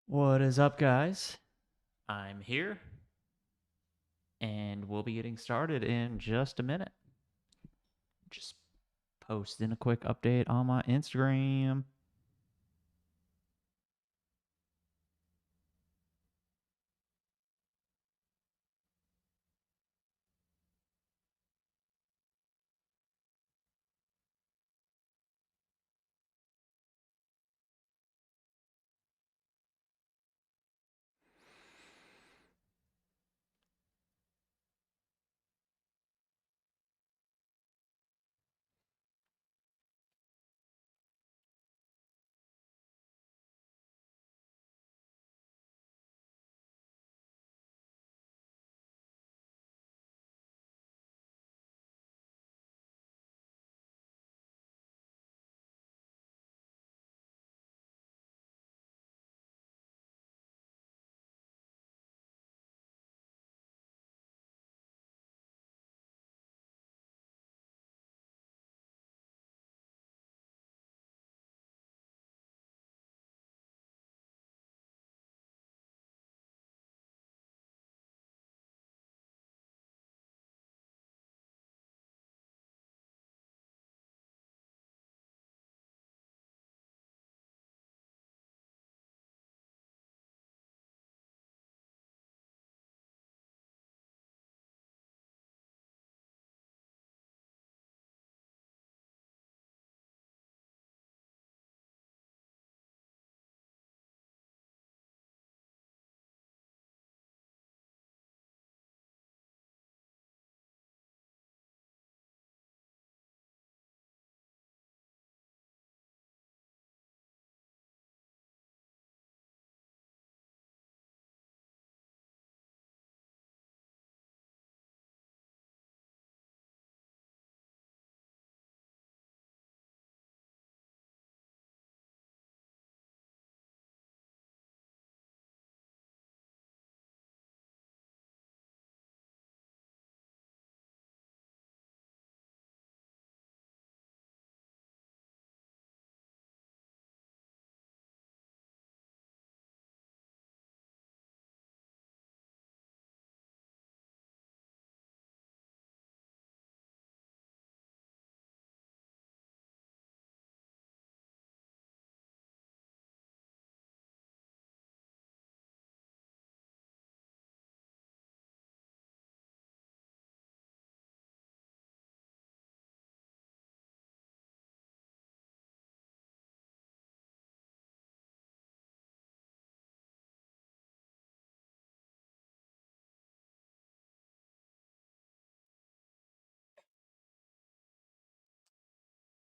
What is up, guys? I'm here, and we'll be getting started in just a minute. Just posting a quick update on my Instagram.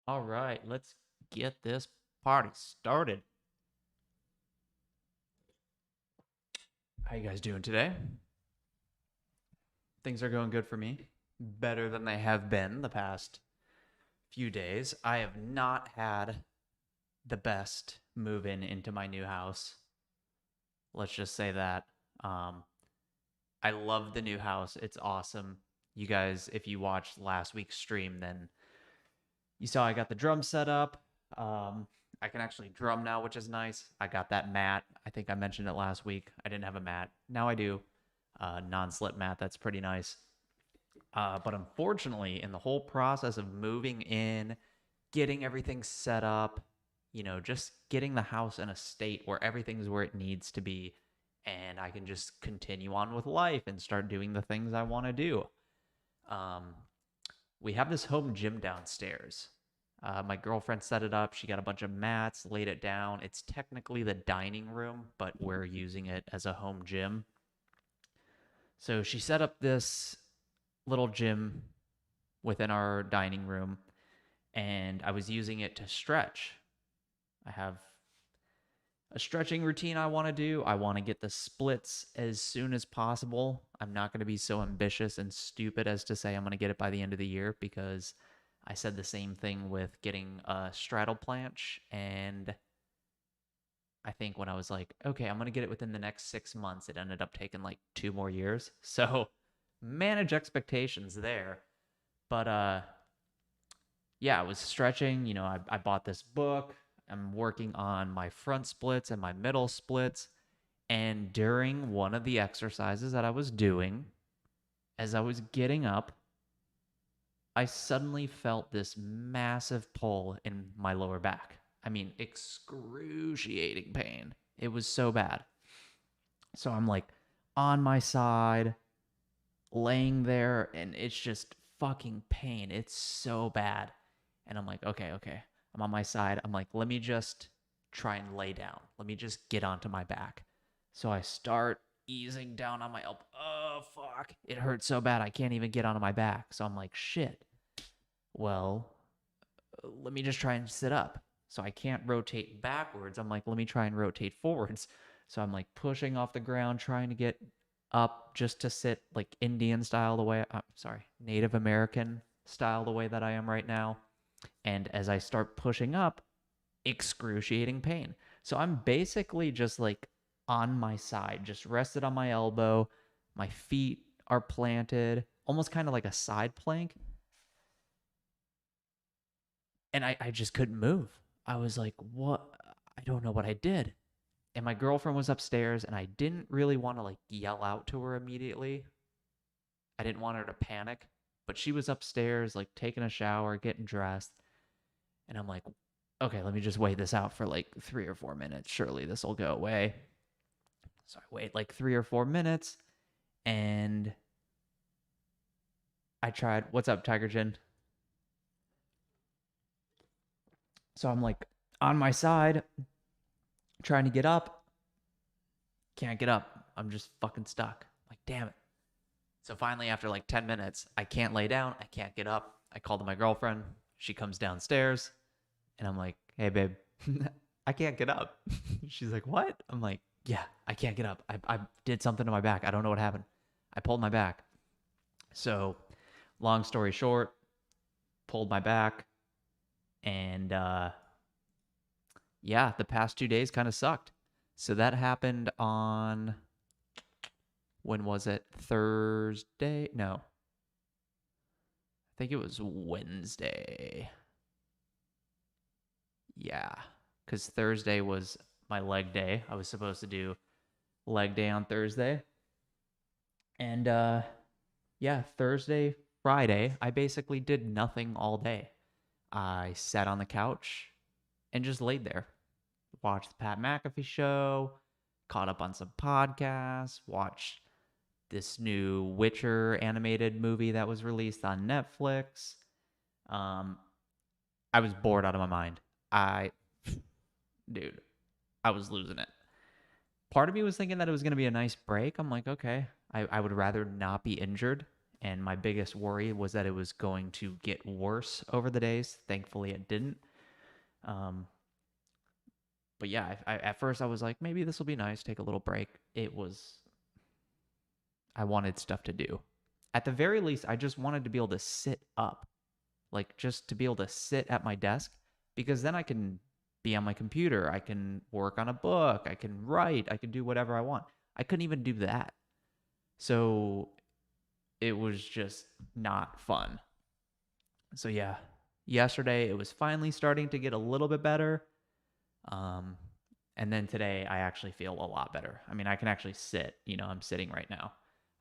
All right, let's get this party started. How you guys doing today? Things are going good for me. Better than they have been the past few days. I have not had the best move in into my new house. Let's just say that. Um, I love the new house. It's awesome. You guys, if you watched last week's stream, then you saw I got the drum set up. I can actually drum now, which is nice. I got that mat. I think I mentioned it last week. I didn't have a mat. Now I do. Non-slip mat. That's pretty nice. But unfortunately, in the whole process of moving in, getting everything set up, just getting the house in a state where everything's where it needs to be, and I can just continue on with life and start doing the things I want to do. Um, we have this home gym downstairs. My girlfriend set it up. She got a bunch of mats, laid it down. It's technically the dining room, but we're using it as a home gym. So she set up this little gym within our dining room, and I was using it to stretch. I have a stretching routine I want to do. I want to get the splits as soon as possible. I'm not going to be so ambitious and stupid as to say I'm going to get it by the end of the year, because I said the same thing with getting a straddle planche. And I think when I was like, okay, I'm going to get it within the next 6 months, it ended up taking like 2 more years. So manage expectations there. But yeah, I was stretching. I bought this book. I'm working on my front splits and my middle splits. And during one of the exercises that I was doing, as I was getting up, I suddenly felt this massive pull in my lower back. I mean, excruciating pain. It was so bad. So I'm like on my side, laying there, and it's just fucking pain. It's so bad. And I'm like, okay, okay. I'm on my side. I'm like, let me just try and lay down. Let me just get onto my back. So I start easing down on my elbow. Oh, fuck. It hurts so bad. I can't even get onto my back. So I'm like, shit. Well, let me just try and sit up. So I can't rotate backwards. I'm like, let me try and rotate forwards. So I'm like pushing off the ground, trying to get up just to sit like Indian style the way, sorry, Native American style the way that I am right now. And as I start pushing up, excruciating pain. So I'm basically just like on my side, just rested on my elbow. My feet are planted, almost kind of like a side plank. And I just couldn't move. I was like, what? I don't know what I did. And my girlfriend was upstairs, and I didn't really want to like yell out to her immediately. I didn't want her to panic, but she was upstairs, like taking a shower, getting dressed. And I'm like, okay, let me just wait this out for like 3 or 4 minutes. Surely this will go away. So I wait like 3 or 4 minutes, and I tried, what's up, Tiger Chin? So I'm like on my side, trying to get up. Can't get up. I'm just fucking stuck. Like, damn it. So finally, after like 10 minutes, I can't lay down. I can't get up. I called my girlfriend. She comes downstairs, and I'm like, hey, babe, I can't get up. She's like, what? I'm like, yeah, I can't get up. I did something to my back. I don't know what happened. I pulled my back. So, long story short, pulled my back. And yeah, the past 2 days kind of sucked. So that happened on, when was it? Thursday? No, I think it was Wednesday. Yeah, because Thursday was my leg day. I was supposed to do leg day on Thursday. And yeah, Thursday, Friday, I basically did nothing all day. I sat on the couch and just laid there, watched the Pat McAfee show, caught up on some podcasts, watched this new Witcher animated movie that was released on Netflix. Um, I was bored out of my mind. I, dude, I was losing it. Part of me was thinking that it was going to be a nice break. I'm like, okay, I would rather not be injured. And my biggest worry was that it was going to get worse over the days. Thankfully, it didn't. Um, but yeah, at first I was like, maybe this will be nice, take a little break. It was, I wanted stuff to do. At the very least, I just wanted to be able to sit up, like just to be able to sit at my desk, because then I can be on my computer. I can work on a book. I can write. I can do whatever I want. I couldn't even do that. So it was just not fun. So yeah, yesterday it was finally starting to get a little bit better. Um, and then today I actually feel a lot better. I mean, I can actually sit, I'm sitting right now.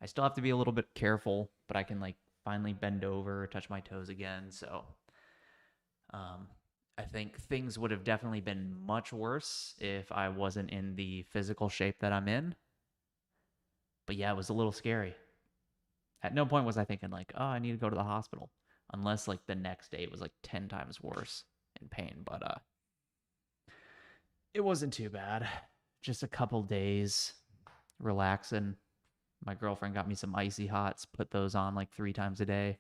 I still have to be a little bit careful, but I can like finally bend over, touch my toes again. So, um, I think things would have definitely been much worse if I wasn't in the physical shape that I'm in. But yeah, it was a little scary. At no point was I thinking like, oh, I need to go to the hospital, unless like the next day it was like 10 times worse in pain. But it wasn't too bad. Just a couple days relaxing. My girlfriend got me some icy hots, put those on like 3 times a day.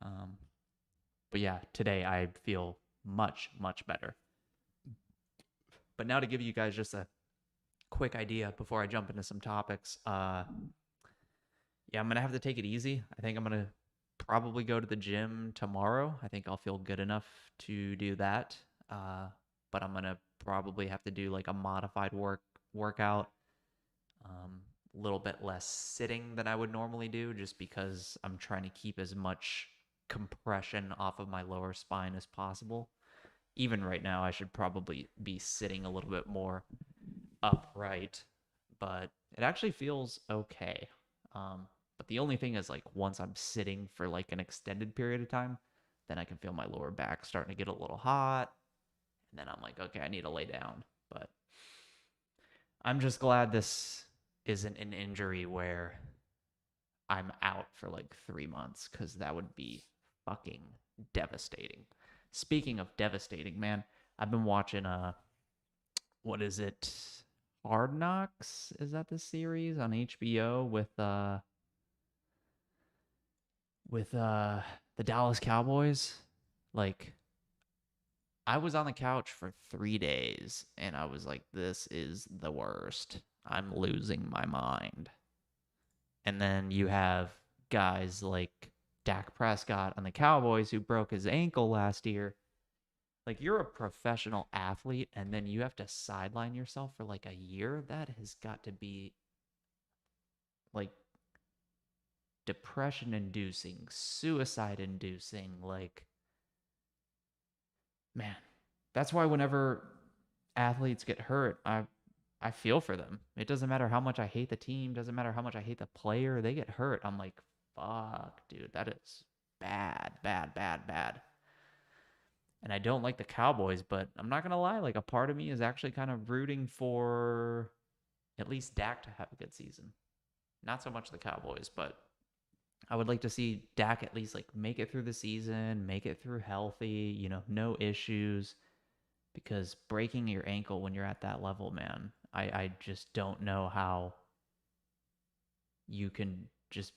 Um, but yeah, today I feel much, much better. But now to give you guys just a quick idea before I jump into some topics, yeah, I'm going to have to take it easy. I think I'm going to probably go to the gym tomorrow. I think I'll feel good enough to do that. But I'm going to probably have to do like a modified workout. A little bit less sitting than I would normally do, just because I'm trying to keep as much compression off of my lower spine as possible. Even right now, I should probably be sitting a little bit more upright. but it actually feels okay. But the only thing is, like, once I'm sitting for like an extended period of time, then I can feel my lower back starting to get a little hot, and then I'm like, okay, I need to lay down. But I'm just glad this isn't an injury where I'm out for like 3 months, because that would be fucking devastating. Speaking of devastating, man, I've been watching what is it? Hard Knocks? Is that the series on HBO with the Dallas Cowboys? Like, I was on the couch for 3 days and I was like, this is the worst. I'm losing my mind. And then you have guys like Dak Prescott on the Cowboys who broke his ankle last year. Like, you're a professional athlete and then you have to sideline yourself for like a year. That has got to be like depression inducing, suicide inducing. Like, man, that's why whenever athletes get hurt, I feel for them. It doesn't matter how much I hate the team, doesn't matter how much I hate the player, they get hurt. I'm like, fuck, dude, that is bad, bad, bad, bad. And I don't like the Cowboys, but I'm not gonna lie, like, a part of me is actually kind of rooting for at least Dak to have a good season. Not so much the Cowboys, but I would like to see Dak at least like make it through the season, make it through healthy, no issues. Because breaking your ankle when you're at that level, man, I just don't know how you can just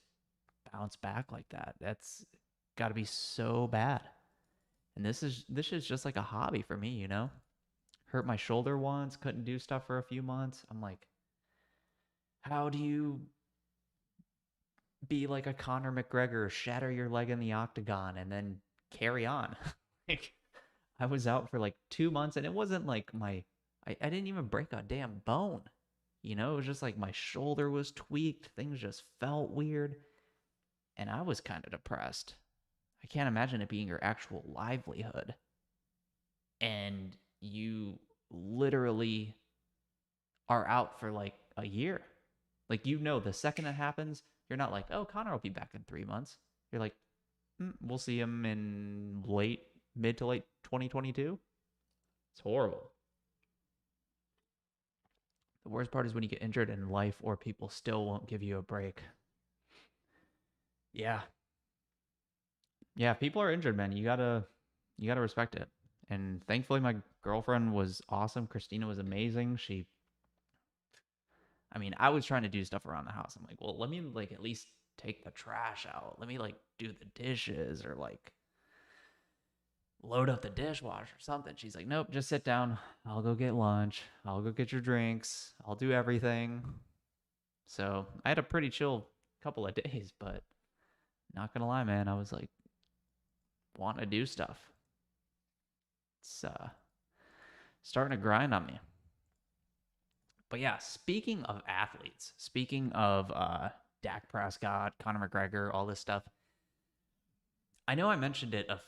bounce back like that. That's got to be so bad. And this is just like a hobby for me. Hurt my shoulder once, couldn't do stuff for a few months. I'm like, how do you be like a Conor McGregor, shatter your leg in the octagon and then carry on? Like, I was out for like 2 months and it wasn't like I didn't even break a damn bone. It was just like my shoulder was tweaked. Things just felt weird. And I was kind of depressed. I can't imagine it being your actual livelihood. And you literally are out for like a year. Like, the second it happens, you're not like, oh, Connor will be back in 3 months. You're like, we'll see him in mid to late 2022. It's horrible. The worst part is when you get injured in life or people still won't give you a break. Yeah. Yeah, if people are injured, man, you gotta respect it. And thankfully my girlfriend was awesome. Christina was amazing. I was trying to do stuff around the house. I'm like, well, let me like at least take the trash out. Let me like do the dishes or like load up the dishwasher or something. She's like, nope, just sit down. I'll go get lunch. I'll go get your drinks. I'll do everything. So I had a pretty chill couple of days, but not gonna lie, man, I was like wanting to do stuff. It's starting to grind on me. But yeah, speaking of athletes, speaking of Dak Prescott, Conor McGregor, all this stuff, I know I mentioned it a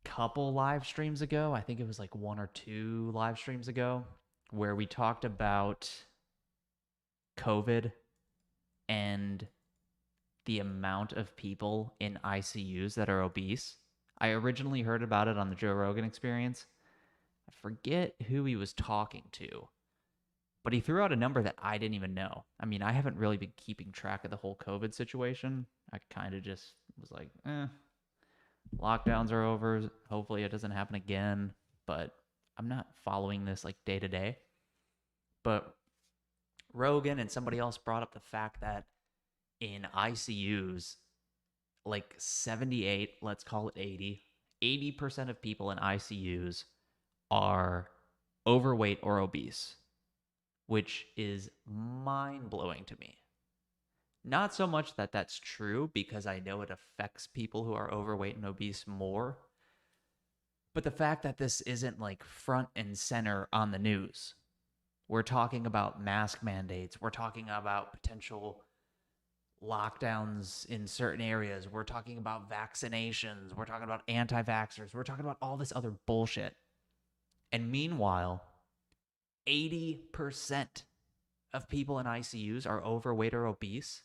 couple live streams ago. I think it was like one or two live streams ago where we talked about COVID and the amount of people in ICUs that are obese. I originally heard about it on the Joe Rogan Experience. I forget who he was talking to, but he threw out a number that I didn't even know. I haven't really been keeping track of the whole COVID situation. I kind of just was like, lockdowns are over. Hopefully it doesn't happen again. But I'm not following this like day to day. But Rogan and somebody else brought up the fact that in ICUs, like 78, let's call it 80% of people in ICUs are overweight or obese, which is mind blowing to me. Not so much that that's true, because I know it affects people who are overweight and obese more, but the fact that this isn't like front and center on the news. We're talking about mask mandates, we're talking about potential lockdowns in certain areas, we're talking about vaccinations, we're talking about anti vaxxers, we're talking about all this other bullshit. And meanwhile, 80% of people in ICUs are overweight or obese.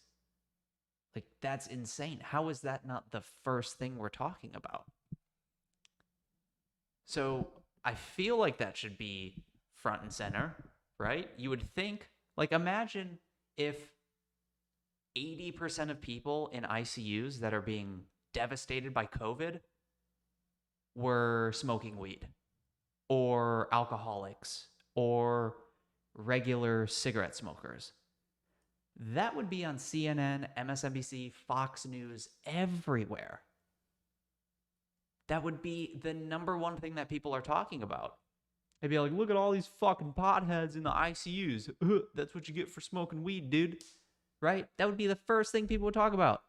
Like, that's insane. How is that not the first thing we're talking about? So I feel like that should be front and center, right? You would think, like, imagine if 80% of people in ICUs that are being devastated by COVID were smoking weed or alcoholics or regular cigarette smokers. That would be on CNN, MSNBC, Fox News, everywhere. That would be the number one thing that people are talking about. They'd be like, look at all these fucking potheads in the ICUs. That's what you get for smoking weed, dude. Right? That would be the first thing people would talk about.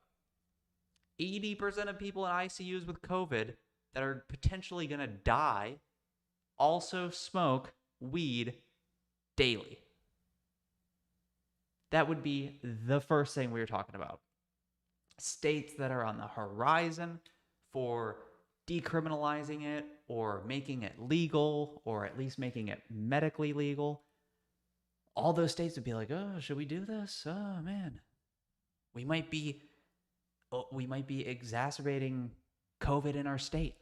80% of people in ICUs with COVID that are potentially going to die also smoke weed daily. That would be the first thing we were talking about. States that are on the horizon for decriminalizing it or making it legal or at least making it medically legal. All those states would be like, oh, should we do this? Oh, man. We might be exacerbating COVID in our state.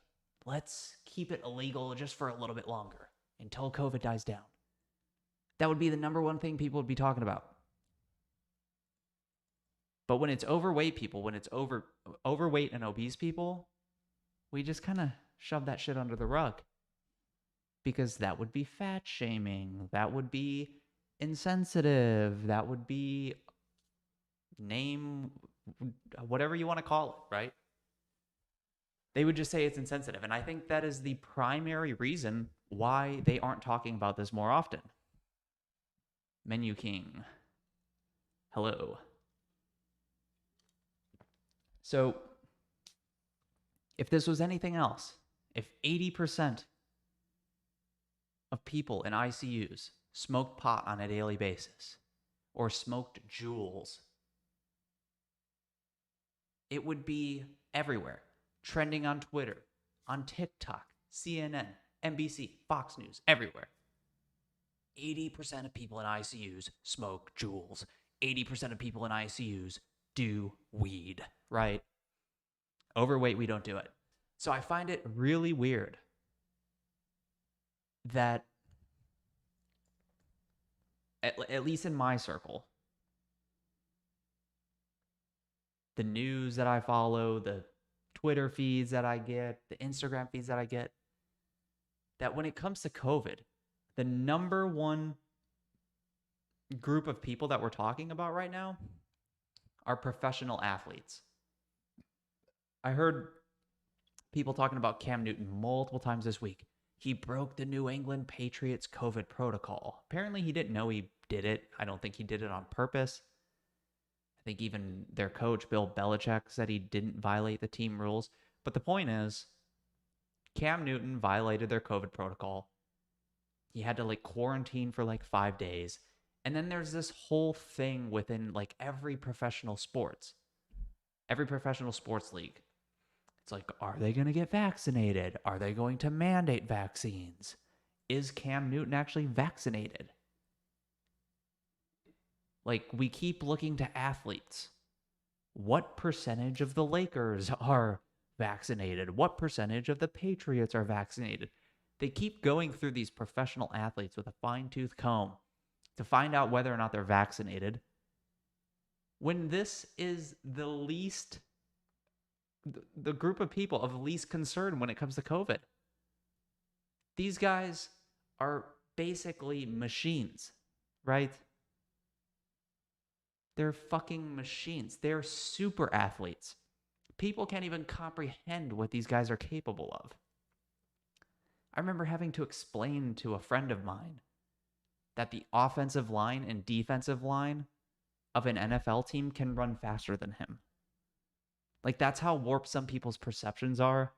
Let's keep it illegal just for a little bit longer until COVID dies down. That would be the number one thing people would be talking about. But when it's overweight people, when it's overweight and obese people, we just kind of shove that shit under the rug. Because that would be fat shaming. That would be insensitive. That would be name whatever you want to call it, right? They would just say it's insensitive. And I think that is the primary reason why they aren't talking about this more often. Menu King. Hello. So, if this was anything else, if 80% of people in ICUs smoked pot on a daily basis or smoked jewels, it would be everywhere, trending on Twitter, on TikTok, CNN, NBC, Fox News, everywhere. 80% of people in ICUs smoke jewels. 80% of people in ICUs do weed, right? Overweight, we don't do it. So I find it really weird that, at least in my circle, the news that I follow, the Twitter feeds that I get, the Instagram feeds that I get, that when it comes to COVID, the number one group of people that we're talking about right now are professional athletes. I heard people talking about Cam Newton multiple times this week. He broke the New England Patriots COVID protocol. Apparently, he didn't know he did it. I don't think he did it on purpose. I think even their coach, Bill Belichick, said he didn't violate the team rules. But the point is, Cam Newton violated their COVID protocol. He had to quarantine for 5 days. And then there's this whole thing within every professional sports league. It's are they going to get vaccinated? Are they going to mandate vaccines? Is Cam Newton actually vaccinated? We keep looking to athletes. What percentage of the Lakers are vaccinated? What percentage of the Patriots are vaccinated? They keep going through these professional athletes with a fine-tooth comb to find out whether or not they're vaccinated, when this is the group of people of least concern when it comes to COVID. These guys are basically machines, right? They're fucking machines. They're super athletes. People can't even comprehend what these guys are capable of. I remember having to explain to a friend of mine that the offensive line and defensive line of an NFL team can run faster than him. That's how warped some people's perceptions are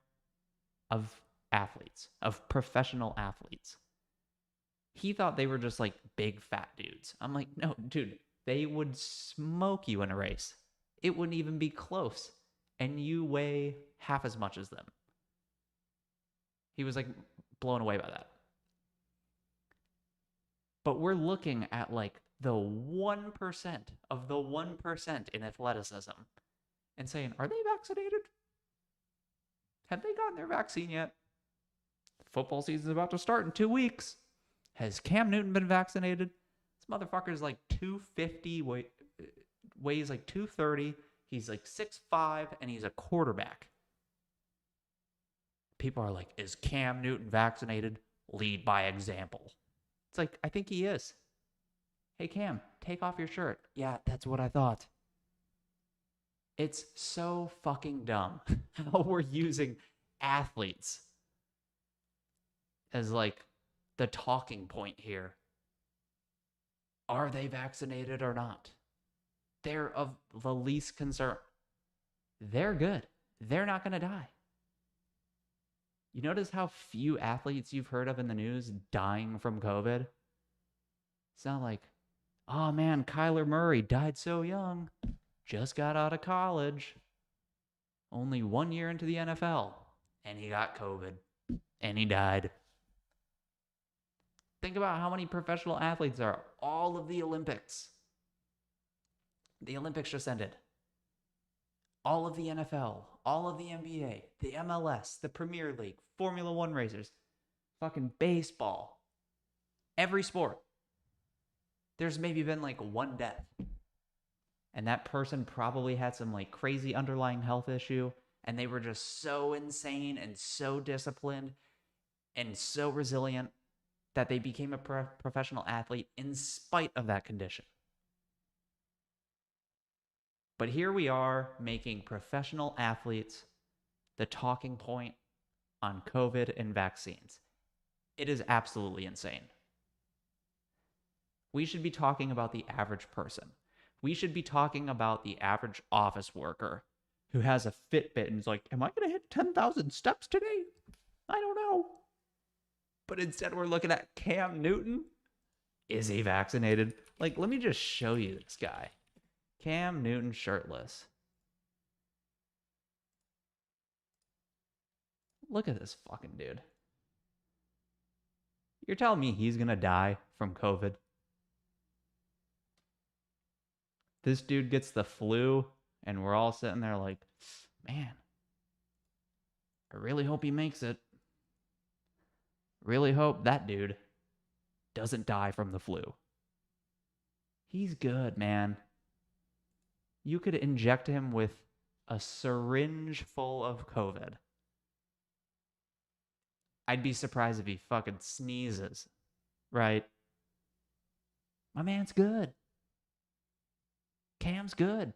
of athletes, of professional athletes. He thought they were just big fat dudes. I'm like, no, dude, they would smoke you in a race. It wouldn't even be close. And you weigh half as much as them. He was blown away by that. But we're looking at the 1% of the 1% in athleticism and saying, are they vaccinated? Have they gotten their vaccine yet? Football season's about to start in 2 weeks. Has Cam Newton been vaccinated? This motherfucker is like 250, weighs like 230. He's like 6'5", and he's a quarterback. People are like, is Cam Newton vaccinated? Lead by example. It's like, I think he is. Hey, Cam, take off your shirt. Yeah, that's what I thought. It's so fucking dumb how we're using athletes as like the talking point here. Are they vaccinated or not? They're of the least concern. They're good. They're not going to die. You notice how few athletes you've heard of in the news dying from COVID? It's not like, oh man, Kyler Murray died so young. Just got out of college. Only 1 year into the NFL. And he got COVID. And he died. Think about how many professional athletes there are. All of the Olympics. The Olympics just ended. All of the NFL, all of the NBA, the MLS, the Premier League, Formula One racers, fucking baseball, every sport. There's maybe been like one death. And that person probably had some like crazy underlying health issue. And they were just so insane and so disciplined and so resilient that they became a professional athlete in spite of that condition. But here we are making professional athletes the talking point on COVID and vaccines. It is absolutely insane. We should be talking about the average person. We should be talking about the average office worker who has a Fitbit and is like, am I going to hit 10,000 steps today? I don't know. But instead we're looking at Cam Newton. Is he vaccinated? Like, let me just show you this guy. Cam Newton shirtless. Look at this fucking dude. You're telling me he's gonna die from COVID? This dude gets the flu, and we're all sitting there like, man, I really hope he makes it. Really hope that dude doesn't die from the flu. He's good, man. You could inject him with a syringe full of COVID. I'd be surprised if he fucking sneezes, right? My man's good. Cam's good.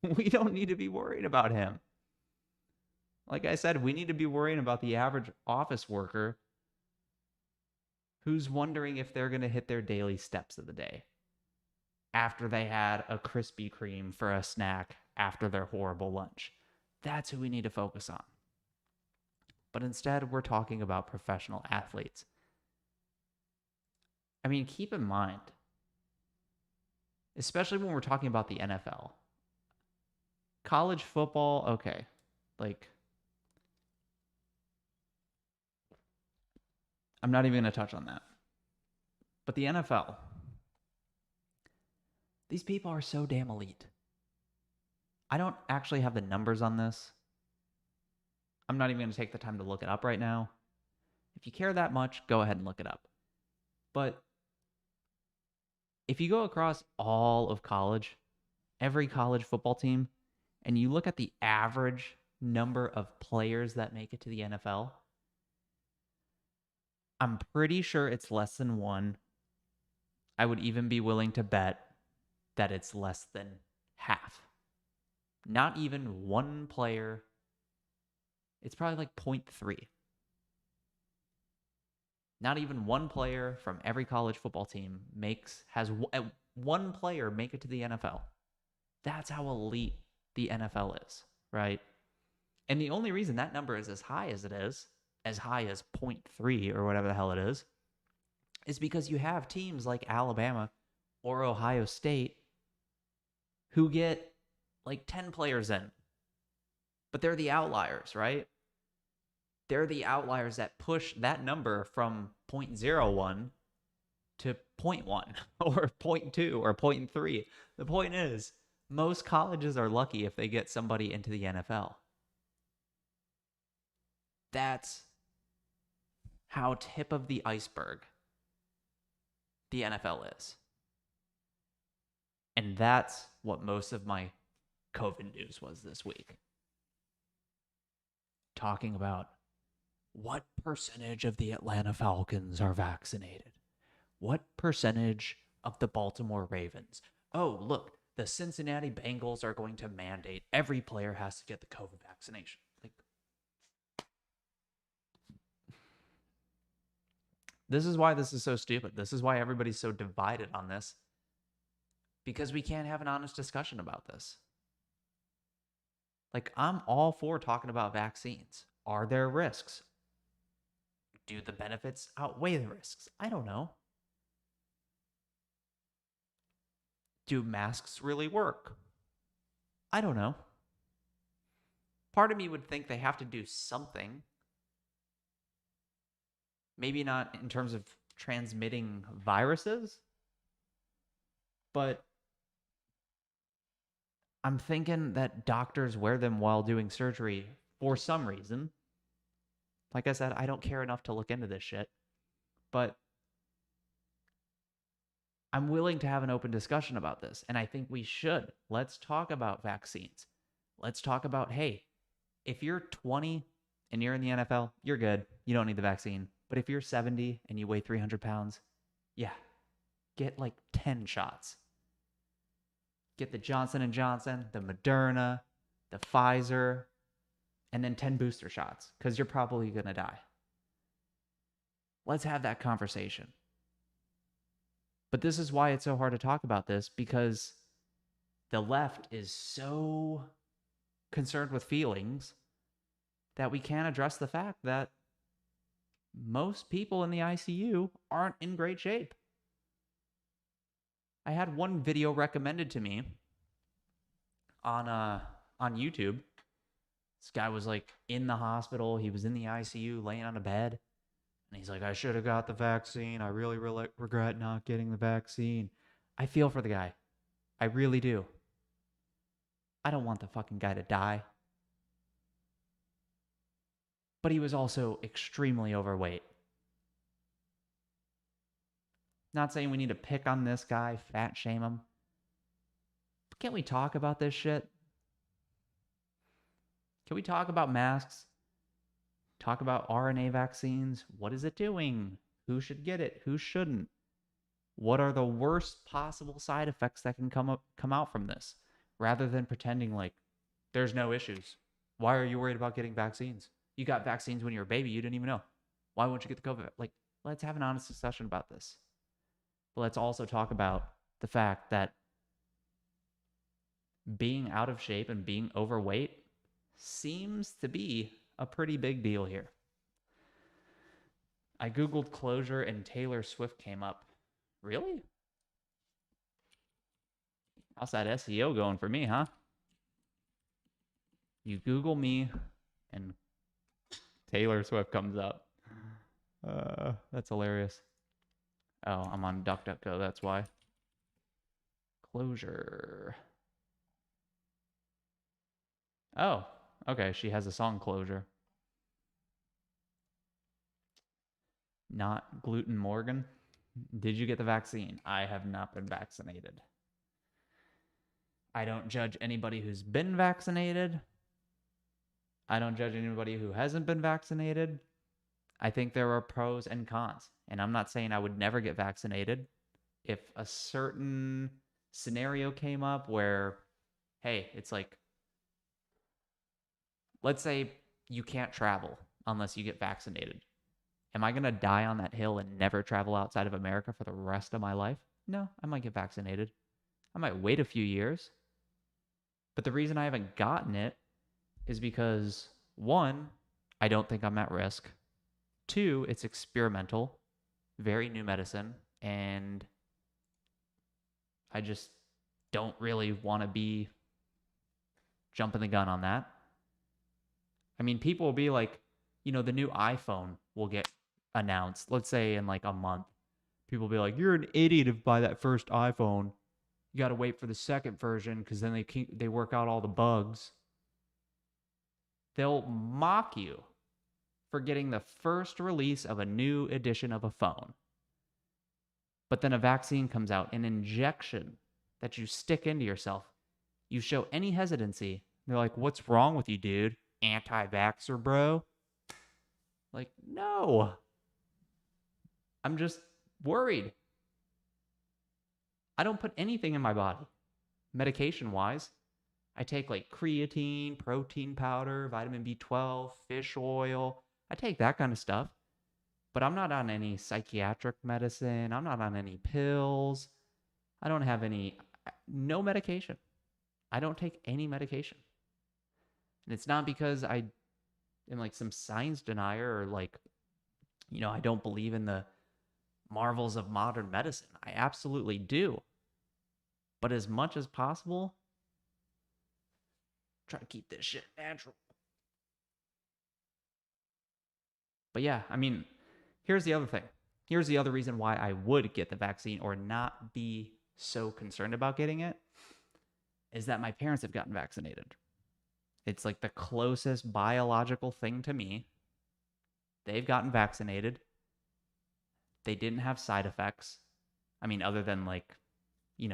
We don't need to be worried about him. Like I said, we need to be worrying about the average office worker who's wondering if they're going to hit their daily steps of the day after they had a Krispy Kreme for a snack after their horrible lunch. That's who we need to focus on. But instead, we're talking about professional athletes. I mean, keep in mind, especially when we're talking about the NFL, college football, okay, like, I'm not even going to touch on that. But the NFL, these people are so damn elite. I don't actually have the numbers on this. I'm not even going to take the time to look it up right now. If you care that much, go ahead and look it up. But if you go across all of college, every college football team, and you look at the average number of players that make it to the NFL, I'm pretty sure it's less than one. I would even be willing to bet that it's less than half. Not even one player. It's probably like 0.3. Not even one player from every college football team has one player make it to the NFL. That's how elite the NFL is, right? And the only reason that number is as high as it is, as high as 0.3 or whatever the hell it is because you have teams like Alabama or Ohio State who get like 10 players in. But they're the outliers, right? They're the outliers that push that number from 0.01 to point 0.1 or point 0.2 or point 0.3. The point is, most colleges are lucky if they get somebody into the NFL. That's how tip of the iceberg the NFL is. And that's what most of my COVID news was this week. Talking about what percentage of the Atlanta Falcons are vaccinated? What percentage of the Baltimore Ravens? Oh, look, the Cincinnati Bengals are going to mandate every player has to get the COVID vaccination. Like, this is why this is so stupid. This is why everybody's so divided on this. Because we can't have an honest discussion about this. Like, I'm all for talking about vaccines. Are there risks? Do the benefits outweigh the risks? I don't know. Do masks really work? I don't know. Part of me would think they have to do something. Maybe not in terms of transmitting viruses, but I'm thinking that doctors wear them while doing surgery for some reason. Like I said, I don't care enough to look into this shit, but I'm willing to have an open discussion about this, and I think we should. Let's talk about vaccines. Let's talk about, hey, if you're 20 and you're in the NFL, you're good. You don't need the vaccine. But if you're 70 and you weigh 300 pounds, yeah, get like 10 shots. Get the Johnson & Johnson, the Moderna, the Pfizer, and then 10 booster shots because you're probably going to die. Let's have that conversation. But this is why it's so hard to talk about this, because the left is so concerned with feelings that we can't address the fact that most people in the ICU aren't in great shape. I had one video recommended to me on YouTube. This guy was like in the hospital. He was in the ICU laying on a bed. And he's like, I should have got the vaccine. I really regret not getting the vaccine. I feel for the guy. I really do. I don't want the fucking guy to die. But he was also extremely overweight. Not saying we need to pick on this guy, fat shame him. But can't we talk about this shit? Can we talk about masks? Talk about RNA vaccines? What is it doing? Who should get it? Who shouldn't? What are the worst possible side effects that can come out from this? Rather than pretending like there's no issues. Why are you worried about getting vaccines? You got vaccines when you were a baby. You didn't even know. Why won't you get the COVID? Like, let's have an honest discussion about this. But let's also talk about the fact that being out of shape and being overweight seems to be a pretty big deal here. I Googled clo5ure and Taylor Swift came up. Really? How's that SEO going for me, huh? You Google me and Taylor Swift comes up. That's hilarious. Oh, I'm on DuckDuckGo, that's why. clo5ure. Oh, okay, she has a song clo5ure. Not Gluten Morgan. Did you get the vaccine? I have not been vaccinated. I don't judge anybody who's been vaccinated. I don't judge anybody who hasn't been vaccinated. I think there are pros and cons. And I'm not saying I would never get vaccinated. If a certain scenario came up where, hey, it's like, let's say you can't travel unless you get vaccinated. Am I going to die on that hill and never travel outside of America for the rest of my life? No, I might get vaccinated. I might wait a few years. But the reason I haven't gotten it is because, one, I don't think I'm at risk. Two, it's experimental, very new medicine, and I just don't really want to be jumping the gun on that. I mean, people will be like, the new iPhone will get announced, let's say in like a month. People be like, "You're an idiot if you buy that first iPhone. You got to wait for the second version because then they work out all the bugs." They'll mock you for getting the first release of a new edition of a phone. But then a vaccine comes out, an injection that you stick into yourself. You show any hesitancy, they're like, "What's wrong with you, dude? Anti-vaxxer, bro?" Like, no. I'm just worried. I don't put anything in my body, medication-wise. I take like creatine, protein powder, vitamin B12, fish oil. I take that kind of stuff. But I'm not on any psychiatric medicine. I'm not on any pills. I don't have no medication. I don't take any medication. And it's not because I am like some science denier or like, I don't believe in the marvels of modern medicine. I absolutely do. But as much as possible, try to keep this shit natural. But yeah, I mean, here's the other thing. Here's the other reason why I would get the vaccine or not be so concerned about getting it is that my parents have gotten vaccinated. It's like the closest biological thing to me. They've gotten vaccinated. They didn't have side effects. I mean, other than like,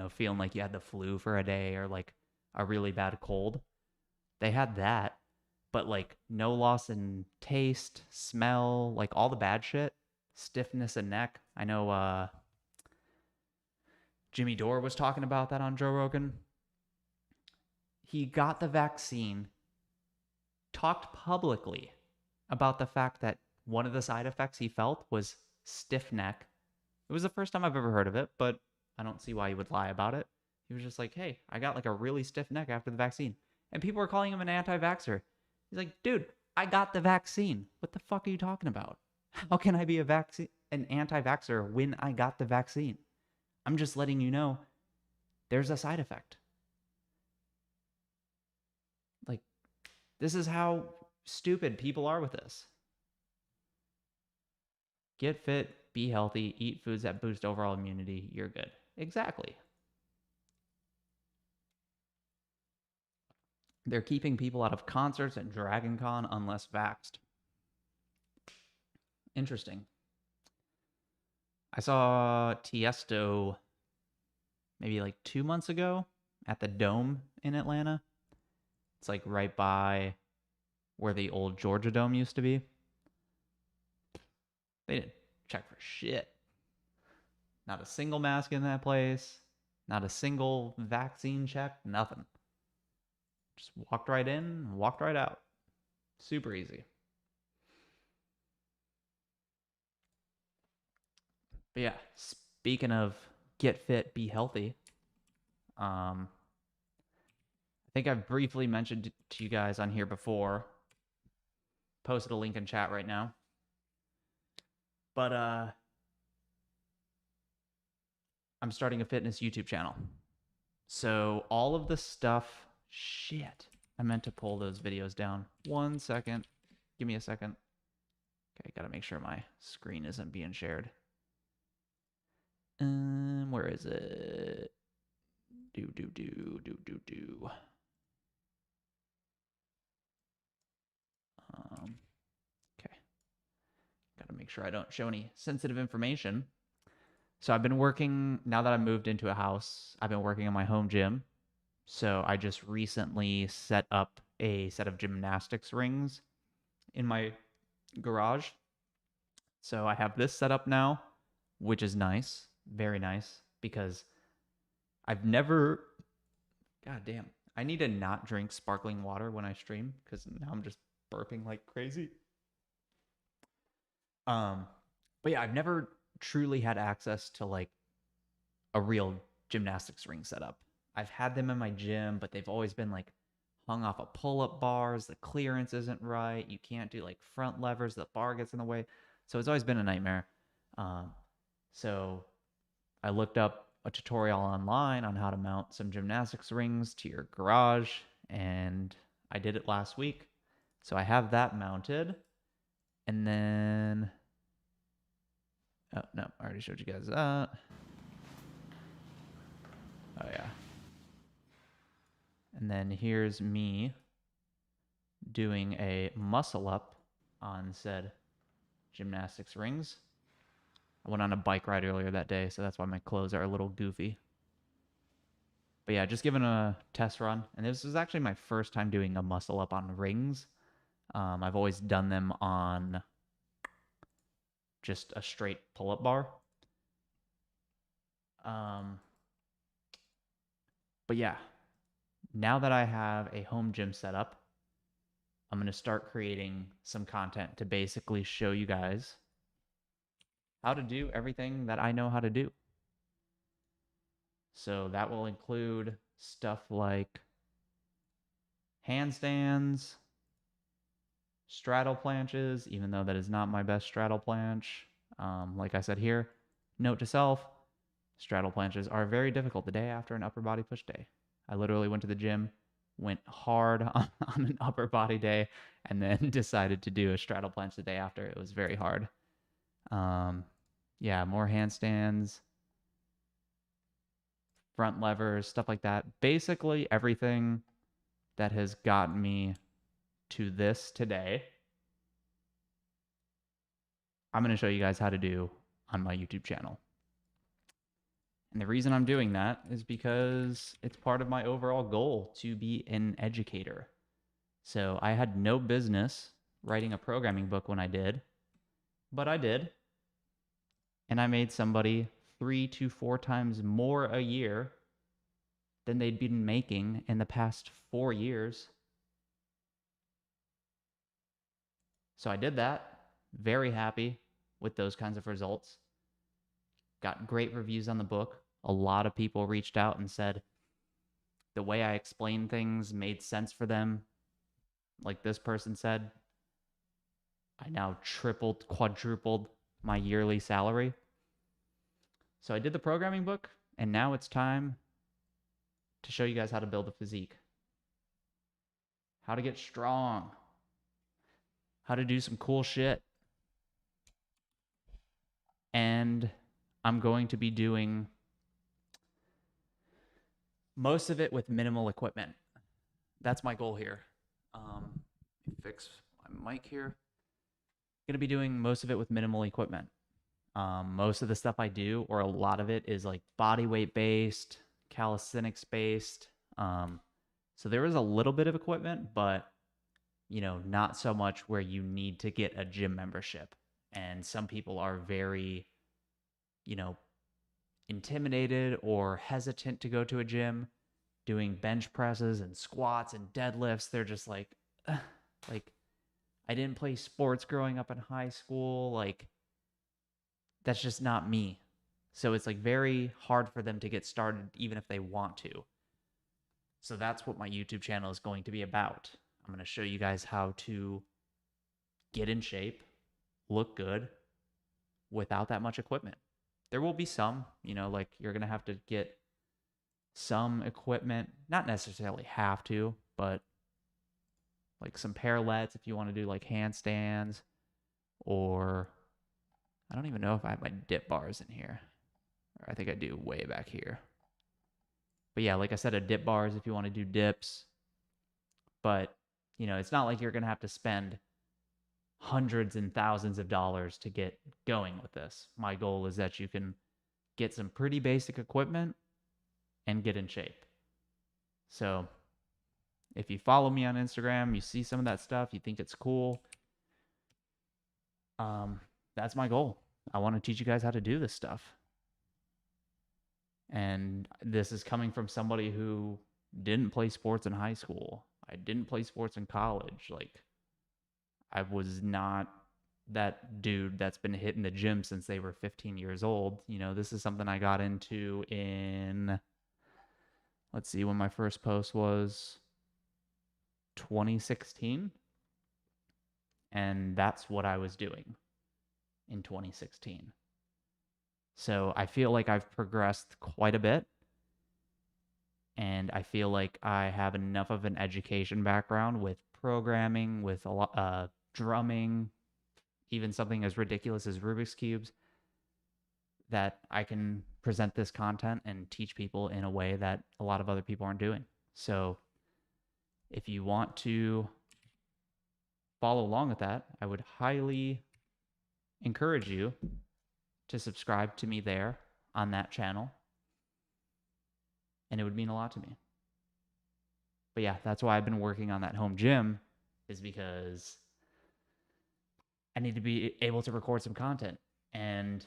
feeling like you had the flu for a day or like a really bad cold. They had that, but like no loss in taste, smell, like all the bad shit, stiffness in neck. I know Jimmy Dore was talking about that on Joe Rogan. He got the vaccine, talked publicly about the fact that one of the side effects he felt was stiff neck. It was the first time I've ever heard of it, but I don't see why he would lie about it. He was just like, "Hey, I got like a really stiff neck after the vaccine." And people were calling him an anti-vaxxer. He's like, "Dude, I got the vaccine. What the fuck are you talking about? How can I be an anti-vaxxer when I got the vaccine? I'm just letting you know there's a side effect." Like, this is how stupid people are with this. Get fit, be healthy, eat foods that boost overall immunity. You're good. Exactly. They're keeping people out of concerts and Dragon Con unless vaxxed. Interesting. I saw Tiesto maybe like 2 months ago at the Dome in Atlanta. It's like right by where the old Georgia Dome used to be. They didn't check for shit. Not a single mask in that place. Not a single vaccine check. Nothing. Just walked right in, walked right out. Super easy. But yeah, speaking of get fit, be healthy. I think I've briefly mentioned to you guys on here before. Posted a link in chat right now. But I'm starting a fitness YouTube channel. So all of the stuff, shit. I meant to pull those videos down. 1 second. Give me a second. Okay, gotta make sure my screen isn't being shared. Where is it? Do. Okay. Gotta make sure I don't show any sensitive information. So I've been working, now that I moved into a house, I've been working in my home gym. So I just recently set up a set of gymnastics rings in my garage. So I have this set up now, which is nice, very nice, because I've never, god damn, I need to not drink sparkling water when I stream because now I'm just burping like crazy. But yeah, I've never truly had access to like a real gymnastics ring setup. I've had them in my gym, but they've always been like hung off of pull-up bars. The clearance isn't right. You can't do like front levers. The bar gets in the way. So it's always been a nightmare. So I looked up a tutorial online on how to mount some gymnastics rings to your garage, and I did it last week. So I have that mounted. And then Oh, no, I already showed you guys that. Oh, yeah. And then here's me doing a muscle up on said gymnastics rings. I went on a bike ride earlier that day, so that's why my clothes are a little goofy. But yeah, just giving a test run. And this was actually my first time doing a muscle up on rings. I've always done them on just a straight pull up bar. Um, but yeah, now that I have a home gym set up, I'm going to start creating some content to basically show you guys how to do everything that I know how to do. So that will include stuff like handstands, straddle planches, even though that is not my best straddle planche. Like I said here, note to self, straddle planches are very difficult the day after an upper body push day. I literally went to the gym, went hard on an upper body day, and then decided to do a straddle planche the day after. It was very hard. Yeah, more handstands, front levers, stuff like that. Basically, everything that has gotten me to this today, I'm going to show you guys how to do on my YouTube channel. And the reason I'm doing that is because it's part of my overall goal to be an educator. So I had no business writing a programming book when I did, but I did. And I made somebody 3 to 4 times more a year than they'd been making in the past 4 years. So I did that. Very happy with those kinds of results. Got great reviews on the book. A lot of people reached out and said the way I explained things made sense for them. Like this person said, I now tripled, quadrupled my yearly salary. So I did the programming book, and now it's time to show you guys how to build a physique, how to get strong, how to do some cool shit. And I'm going to be doing most of it with minimal equipment. That's my goal here. Fix my mic here. Going to be doing most of it with minimal equipment. Most of the stuff I do, or a lot of it, is like body weight based, calisthenics based. So there is a little bit of equipment, but not so much where you need to get a gym membership. And some people are very, intimidated or hesitant to go to a gym doing bench presses and squats and deadlifts. They're just like, ugh, like, I didn't play sports growing up in high school. Like, that's just not me. So it's like very hard for them to get started, even if they want to. So that's what my YouTube channel is going to be about. I'm going to show you guys how to get in shape, look good without that much equipment. There will be some, like you're going to have to get some equipment, not necessarily have to, but like some parallettes if you want to do like handstands, or I don't even know if I have my dip bars in here. I think I do way back here. But yeah, like I said, a dip bars if you want to do dips. But, it's not like you're going to have to spend hundreds and thousands of dollars to get going with this. My goal is that you can get some pretty basic equipment and get in shape. So if you follow me on Instagram, you see some of that stuff, you think it's cool, that's my goal. I want to teach you guys how to do this stuff. And this is coming from somebody who didn't play sports in high school. I didn't play sports in college. Like, I was not that dude that's been hitting the gym since they were 15 years old. This is something I got into in, let's see, when my first post was 2016. And that's what I was doing in 2016. So I feel like I've progressed quite a bit. And I feel like I have enough of an education background with programming, with a lot, drumming, even something as ridiculous as Rubik's Cubes, that I can present this content and teach people in a way that a lot of other people aren't doing. So if you want to follow along with that, I would highly encourage you to subscribe to me there on that channel. And it would mean a lot to me. But yeah, that's why I've been working on that home gym, is because I need to be able to record some content. And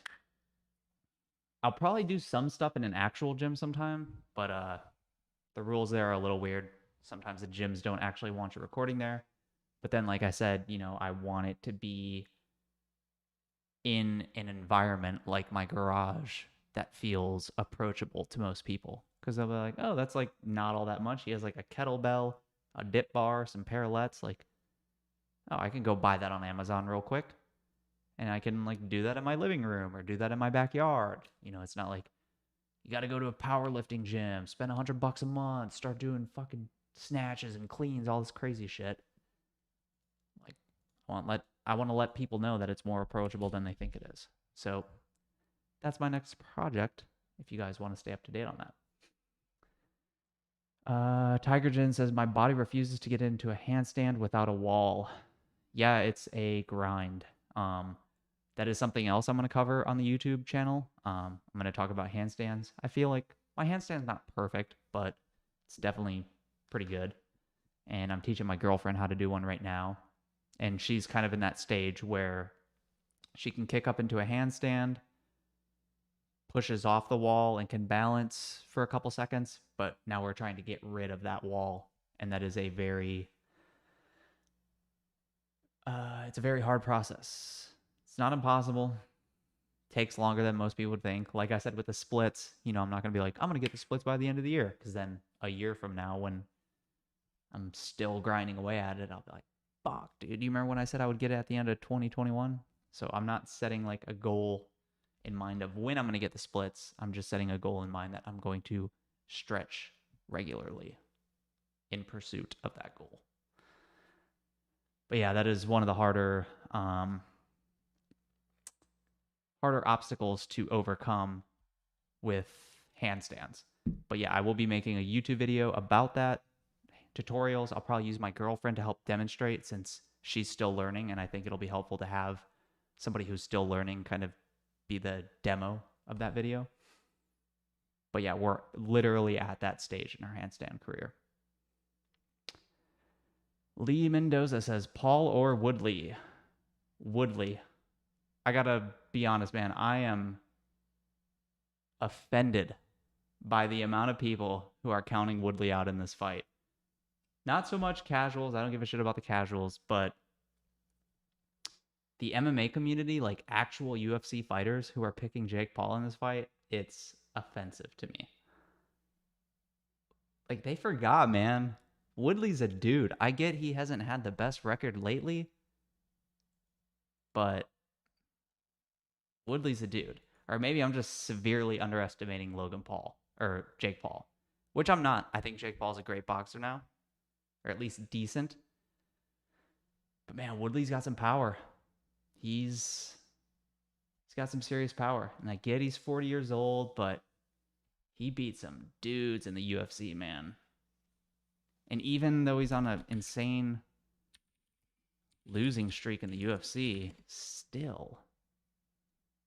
I'll probably do some stuff in an actual gym sometime, but the rules there are a little weird. Sometimes the gyms don't actually want you recording there. But then, like I said, I want it to be in an environment like my garage that feels approachable to most people. Because they'll be like, oh, that's like not all that much. He has like a kettlebell, a dip bar, some parallettes. Like, oh, I can go buy that on Amazon real quick. And I can like do that in my living room or do that in my backyard. It's not like you got to go to a powerlifting gym, spend $100 a month, start doing fucking snatches and cleans, all this crazy shit. Like, I want to let people know that it's more approachable than they think it is. So that's my next project, if you guys want to stay up to date on that. Tiger Jin says, my body refuses to get into a handstand without a wall. Yeah, it's a grind. That is something else I'm going to cover on the YouTube channel. I'm going to talk about handstands. I feel like my handstand's not perfect, but it's definitely pretty good. And I'm teaching my girlfriend how to do one right now. And she's kind of in that stage where she can kick up into a handstand, pushes off the wall, and can balance for a couple seconds. But now we're trying to get rid of that wall. And that is a very hard process. It's not impossible. Takes longer than most people would think. Like I said with the splits, I'm not going to be like, I'm going to get the splits by the end of the year. Because then a year from now, when I'm still grinding away at it, I'll be like, fuck, dude, you remember when I said I would get it at the end of 2021? So I'm not setting like a goal in mind of when I'm going to get the splits. I'm just setting a goal in mind that I'm going to stretch regularly in pursuit of that goal. But yeah, that is one of the harder obstacles to overcome with handstands. But yeah, I will be making a YouTube video about that, tutorials. I'll probably use my girlfriend to help demonstrate since she's still learning, and I think it'll be helpful to have somebody who's still learning kind of be the demo of that video. But yeah, we're literally at that stage in our handstand career. Lee Mendoza says, Paul or Woodley? Woodley. I gotta be honest, man. I am offended by the amount of people who are counting Woodley out in this fight. Not so much casuals. I don't give a shit about the casuals, but the MMA community, like actual UFC fighters who are picking Jake Paul in this fight, it's offensive to me. Like, they forgot, man. Woodley's a dude. I get he hasn't had the best record lately, but Woodley's a dude. Or maybe I'm just severely underestimating Logan Paul or Jake Paul, which I'm not. I think Jake Paul's a great boxer now, or at least decent. But man, Woodley's got some power. He's got some serious power. And I get he's 40 years old, but he beat some dudes in the UFC, man. And even though he's on an insane losing streak in the UFC, still,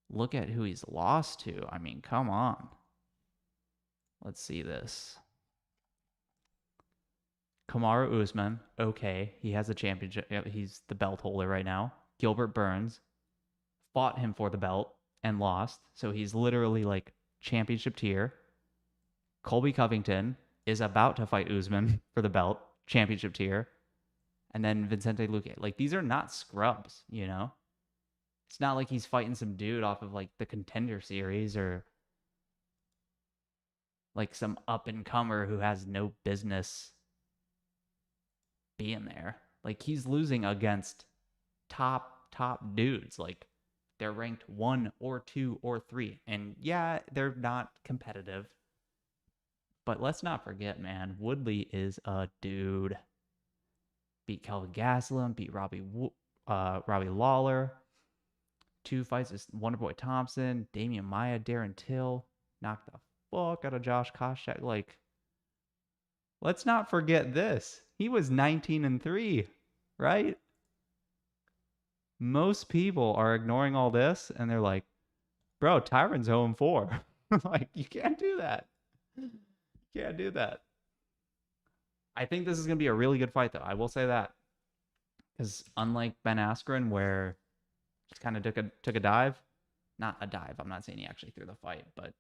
look at who he's lost to. I mean, come on. Let's see this. Kamaru Usman, okay, he has a championship. He's the belt holder right now. Gilbert Burns fought him for the belt and lost. So he's literally like championship tier. Colby Covington is about to fight Usman for the belt, championship tier. And then Vicente Luque. Like, these are not scrubs, It's not like he's fighting some dude off of like the Contender Series or like some up-and-comer who has no business being there. Like, he's losing against top dudes. Like, they're ranked 1 or 2 or 3. And yeah, they're not competitive. But let's not forget, man, Woodley is a dude. Beat Kelvin Gastelum, beat Robbie Lawler. 2 fights is Wonderboy Thompson, Damian Maya, Darren Till, knocked the fuck out of Josh Koscheck. Like, let's not forget this. He was 19-3, right? Most people are ignoring all this and they're like, bro, Tyron's 0-4. Like, you can't do that. You can't do that. I think this is going to be a really good fight, though. I will say that. Because unlike Ben Askren, where just kind of took a dive, not a dive. I'm not saying he actually threw the fight, but,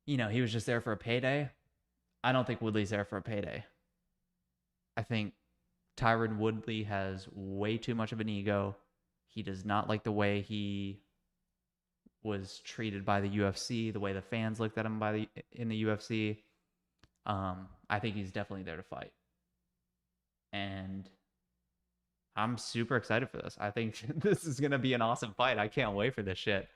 you know, he was just there for a payday. I don't think Woodley's there for a payday. I think Tyron Woodley has way too much of an ego. He does not like the way he was treated by the UFC, the way the fans looked at him in the UFC. I think he's definitely there to fight. And I'm super excited for this. I think this is going to be an awesome fight. I can't wait for this shit.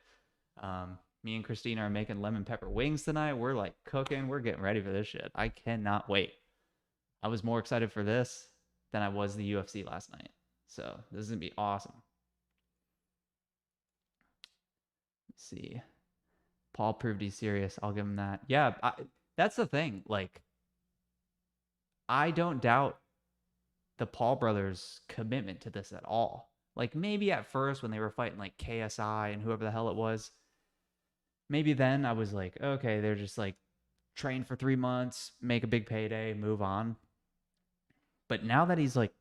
Me and Christina are making lemon pepper wings tonight. We're like cooking. We're getting ready for this shit. I cannot wait. I was more excited for this than I was the UFC last night. So this is going to be awesome. Let's see. Paul proved he's serious. I'll give him that. Yeah, that's the thing. Like, I don't doubt the Paul brothers' commitment to this at all. Like, maybe at first when they were fighting like KSI and whoever the hell it was, maybe then I was like, okay, they're just like train for 3 months, make a big payday, move on. But now that he's like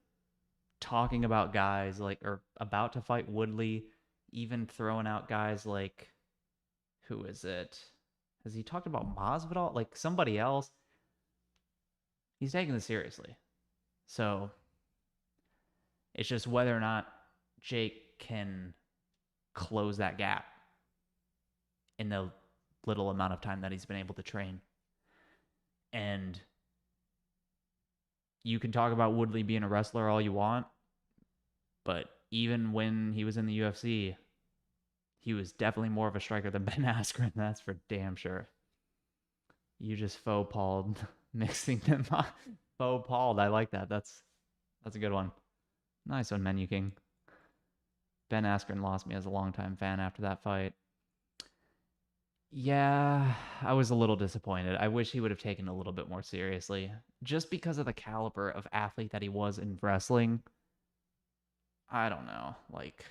talking about guys like, or about to fight Woodley, even throwing out guys like, who is it? Has he talked about Masvidal? Like somebody else? He's taking this seriously. So it's just whether or not Jake can close that gap in the little amount of time that he's been able to train. And you can talk about Woodley being a wrestler all you want, but even when he was in the UFC, he was definitely more of a striker than Ben Askren. That's for damn sure. You just faux Paul mixing them up. Faux Paul. I like that. That's a good one. Nice one, Menu King. Ben Askren lost me as a longtime fan after that fight. Yeah, I was a little disappointed. I wish he would have taken it a little bit more seriously. Just because of the caliber of athlete that he was in wrestling. I don't know. Like,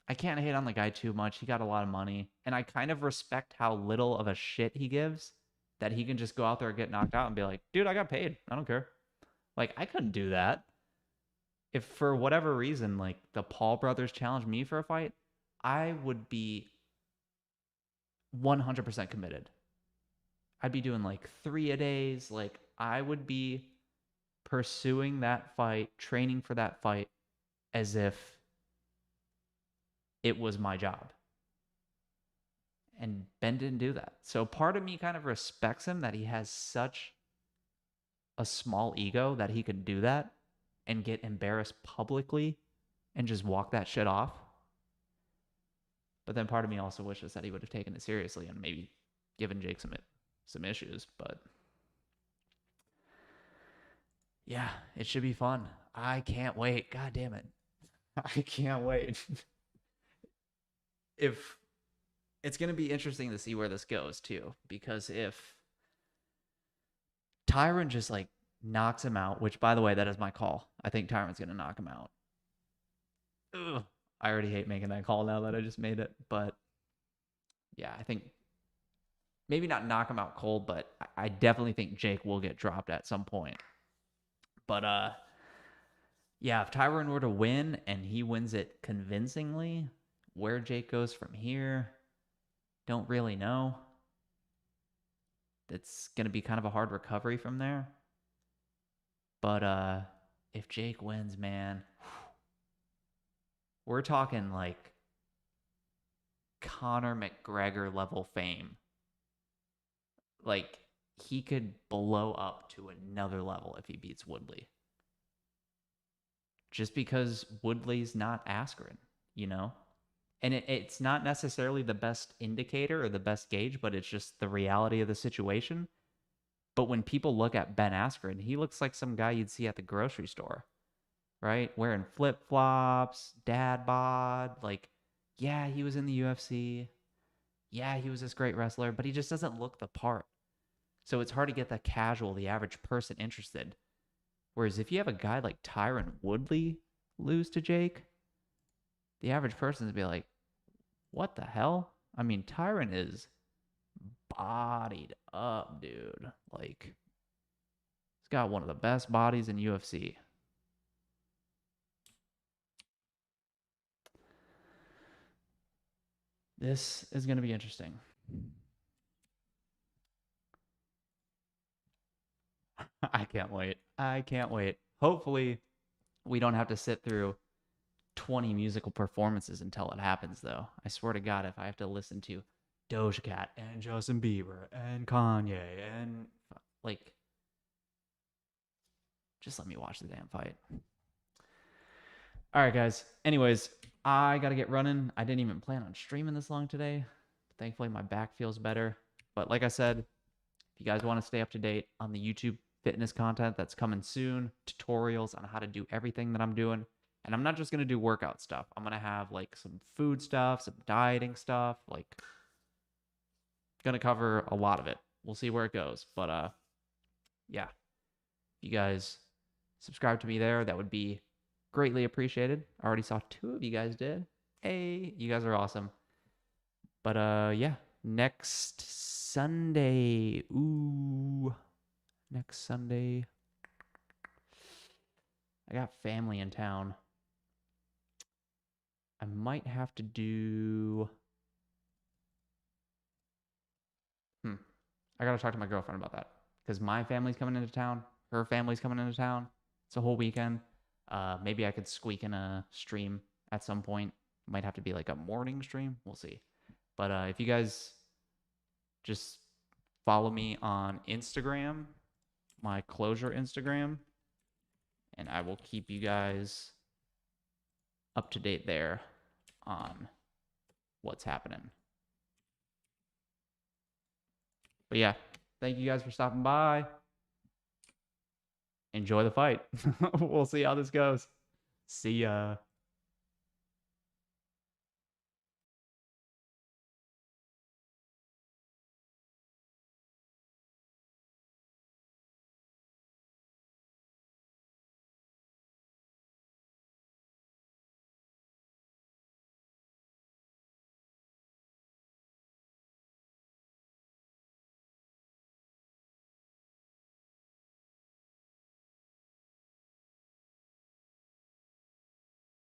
I can't hate on the guy too much. He got a lot of money. And I kind of respect how little of a shit he gives. That he can just go out there and get knocked out and be like, dude, I got paid. I don't care. Like, I couldn't do that. If for whatever reason, like, the Paul brothers challenged me for a fight, I would be 100% committed. I'd be doing like 3 a days. Like, I would be pursuing that fight, training for that fight as if it was my job. And Ben didn't do that. So part of me kind of respects him that he has such a small ego that he could do that and get embarrassed publicly and just walk that shit off. But then part of me also wishes that he would have taken it seriously and maybe given Jake some issues. But yeah, it should be fun. I can't wait. God damn it. I can't wait. If it's going to be interesting to see where this goes too, because if Tyron just like knocks him out, which by the way, that is my call. I think Tyron's going to knock him out. Ugh. I already hate making that call now that I just made it, but yeah, I think maybe not knock him out cold, but I definitely think Jake will get dropped at some point. But yeah, if Tyron were to win and he wins it convincingly, where Jake goes from here, don't really know. It's going to be kind of a hard recovery from there. But if Jake wins, man, we're talking like Conor McGregor level fame. Like, he could blow up to another level if he beats Woodley. Just because Woodley's not Askren, you know? And it's not necessarily the best indicator or the best gauge, but it's just the reality of the situation. But when people look at Ben Askren, he looks like some guy you'd see at the grocery store. right? Wearing flip flops, dad bod. Like, yeah, he was in the UFC. Yeah, he was this great wrestler, but he just doesn't look the part. So it's hard to get the casual, the average person interested. Whereas if you have a guy like Tyron Woodley lose to Jake, the average person's be like, what the hell? I mean, Tyron is bodied up, dude. Like, he's got one of the best bodies in UFC. This is going to be interesting. I can't wait. I can't wait. Hopefully, we don't have to sit through 20 musical performances until it happens, though. I swear to God, if I have to listen to Doja Cat and Justin Bieber and Kanye and like, just let me watch the damn fight. All right, guys. Anyways, I got to get running. I didn't even plan on streaming this long today. Thankfully, my back feels better. But like I said, if you guys want to stay up to date on the YouTube fitness content that's coming soon, tutorials on how to do everything that I'm doing. And I'm not just going to do workout stuff. I'm going to have like some food stuff, some dieting stuff, like going to cover a lot of it. We'll see where it goes. But yeah, if you guys subscribe to me there, that would be greatly appreciated. I already saw 2 of you guys did. Hey, you guys are awesome. But yeah, next Sunday. Ooh, next Sunday. I got family in town. I might have to do. I gotta talk to my girlfriend about that because my family's coming into town. Her family's coming into town. It's a whole weekend. Maybe I could squeak in a stream at some point. Might have to be like a morning stream. We'll see. But if you guys just follow me on Instagram, my clo5ure Instagram, and I will keep you guys up to date there on what's happening. But yeah, thank you guys for stopping by. Enjoy the fight. We'll see how this goes. See ya.